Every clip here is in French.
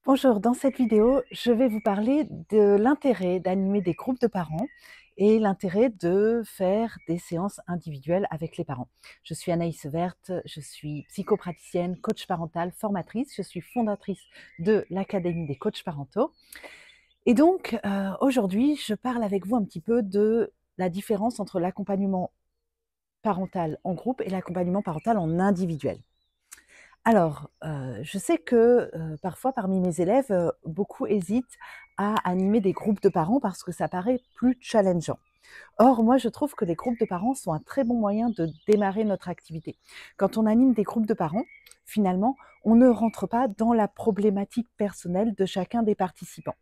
Bonjour, dans cette vidéo, je vais vous parler de l'intérêt d'animer des groupes de parents et l'intérêt de faire des séances individuelles avec les parents. Je suis Anaïs Verte, je suis psychopraticienne, coach parental, formatrice, je suis fondatrice de l'Académie des coachs parentaux. Et donc, aujourd'hui, je parle avec vous un petit peu de la différence entre l'accompagnement parental en groupe et l'accompagnement parental en individuel. Alors, je sais que, parfois parmi mes élèves, beaucoup hésitent à animer des groupes de parents parce que ça paraît plus challengeant. Or, moi, je trouve que les groupes de parents sont un très bon moyen de démarrer notre activité. Quand on anime des groupes de parents, finalement, on ne rentre pas dans la problématique personnelle de chacun des participants.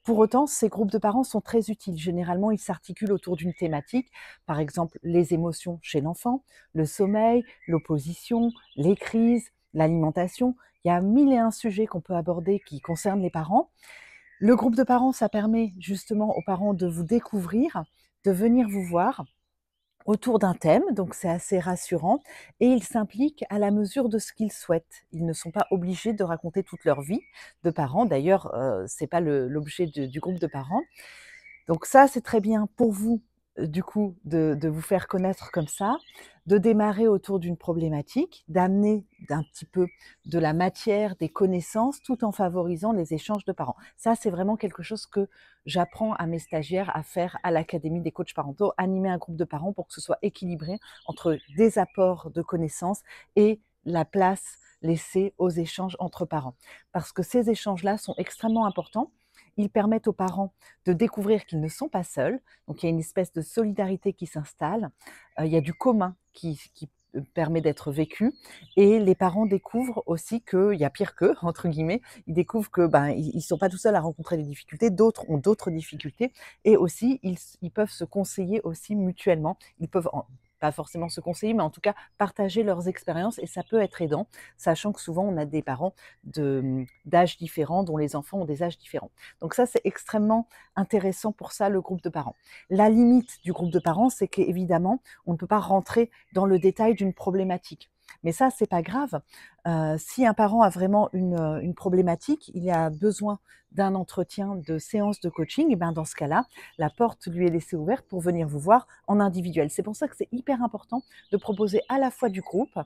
Pour autant, ces groupes de parents sont très utiles. Généralement, ils s'articulent autour d'une thématique, par exemple les émotions chez l'enfant, le sommeil, l'opposition, les crises, l'alimentation. Il y a mille et un sujets qu'on peut aborder qui concernent les parents. Le groupe de parents, ça permet justement aux parents de vous découvrir, de venir vous voir autour d'un thème, donc c'est assez rassurant, et ils s'impliquent à la mesure de ce qu'ils souhaitent. Ils ne sont pas obligés de raconter toute leur vie de parents. D'ailleurs, c'est pas l'objet du groupe de parents. Donc ça, c'est très bien pour vous, du coup, de vous faire connaître comme ça, de démarrer autour d'une problématique, d'amener d'un petit peu de la matière, des connaissances, tout en favorisant les échanges de parents. Ça, c'est vraiment quelque chose que j'apprends à mes stagiaires à faire à l'Académie des coachs parentaux, animer un groupe de parents pour que ce soit équilibré entre des apports de connaissances et la place laissée aux échanges entre parents. Parce que ces échanges-là sont extrêmement importants. Ils permettent aux parents de découvrir qu'ils ne sont pas seuls. Donc il y a une espèce de solidarité qui s'installe. Il y a du commun qui permet d'être vécu et les parents découvrent aussi qu'il y a pire qu'eux, entre guillemets. Ils découvrent que ils sont pas tout seuls à rencontrer des difficultés, d'autres ont d'autres difficultés et aussi ils peuvent se conseiller aussi mutuellement. Ils peuvent pas forcément se conseiller, mais en tout cas partager leurs expériences et ça peut être aidant, sachant que souvent on a des parents d'âges différents, dont les enfants ont des âges différents. Donc ça, c'est extrêmement intéressant pour ça, le groupe de parents. La limite du groupe de parents, c'est qu'évidemment, on ne peut pas rentrer dans le détail d'une problématique. Mais ça, c'est pas grave. Si un parent a vraiment une problématique, il a besoin d'un entretien de séance de coaching, et ben dans ce cas-là, la porte lui est laissée ouverte pour venir vous voir en individuel. C'est pour ça que c'est hyper important de proposer à la fois du groupe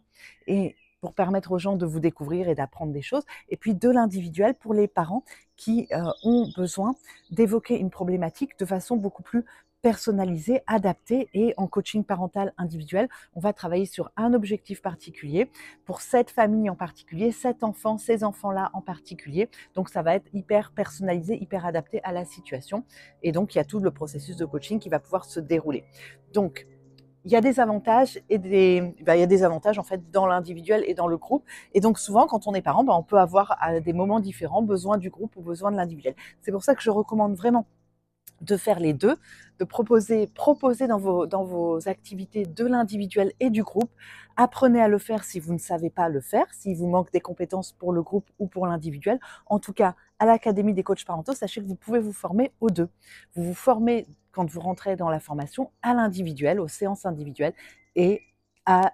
et pour permettre aux gens de vous découvrir et d'apprendre des choses, et puis de l'individuel pour les parents qui ont besoin d'évoquer une problématique de façon beaucoup plus personnalisée, adaptée. Et en coaching parental individuel, on va travailler sur un objectif particulier pour cette famille en particulier, cet enfant, ces enfants-là en particulier. Donc ça va être hyper personnalisé, hyper adapté à la situation. Et donc il y a tout le processus de coaching qui va pouvoir se dérouler. Donc il y a des avantages et il y a des avantages en fait dans l'individuel et dans le groupe. Et donc souvent, quand on est parent, on peut avoir à des moments différents besoin du groupe ou besoin de l'individuel. C'est pour ça que je recommande vraiment de faire les deux, de proposer dans vos activités de l'individuel et du groupe. Apprenez à le faire si vous ne savez pas le faire, s'il vous manque des compétences pour le groupe ou pour l'individuel. En tout cas, à l'Académie des coachs parentaux, sachez que vous pouvez vous former aux deux. Vous vous formez quand vous rentrez dans la formation à l'individuel, aux séances individuelles et à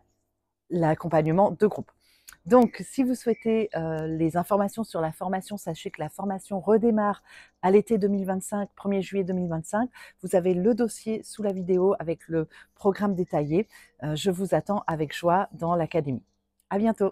l'accompagnement de groupe. Donc, si vous souhaitez les informations sur la formation, sachez que la formation redémarre à l'été 2025, 1er juillet 2025. Vous avez le dossier sous la vidéo avec le programme détaillé. Je vous attends avec joie dans l'académie. À bientôt.